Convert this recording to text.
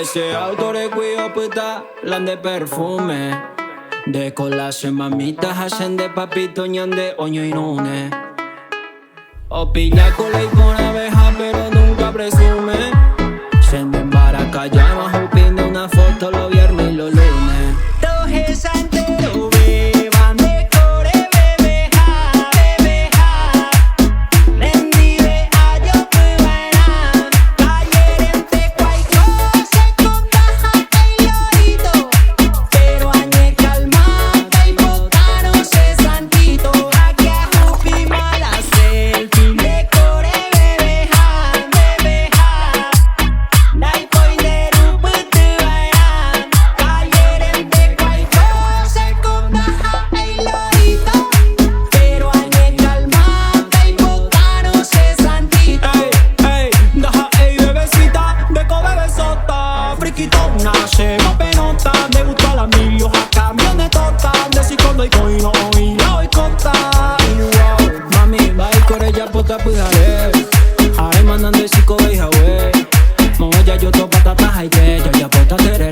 Ese autore cuyo puta de perfume. De colarse mamitas hacen de papito ñande oño y nune. O pilla cola y con abeja pero nunca presume. Se embaraca llamas o pinde una foto los viernes y los lunes. Roje santero beban de core bebe ja bebe ja. Lendi be ayo puebana. Cayerente cual cosa con baja y lorito. Pero añe calmata y botano se santito. Aquí a jupi mala selfie. De core bebe ja bebe ja. Dai poinderu putuana. Cayerente cual cosa con baja y lorito. Pero añe calmata y botano se santito. Ey, deja, ey, bebecita, deco bebesota, friquitona, se no penota, me gusta la milio, a camionetota, de si cuando hay coino y la boicota. Y wow, mami, va y corre ya pota pujare, ahí mandan de chico veja we, mo ya yo to patata hay que yo ya pota tere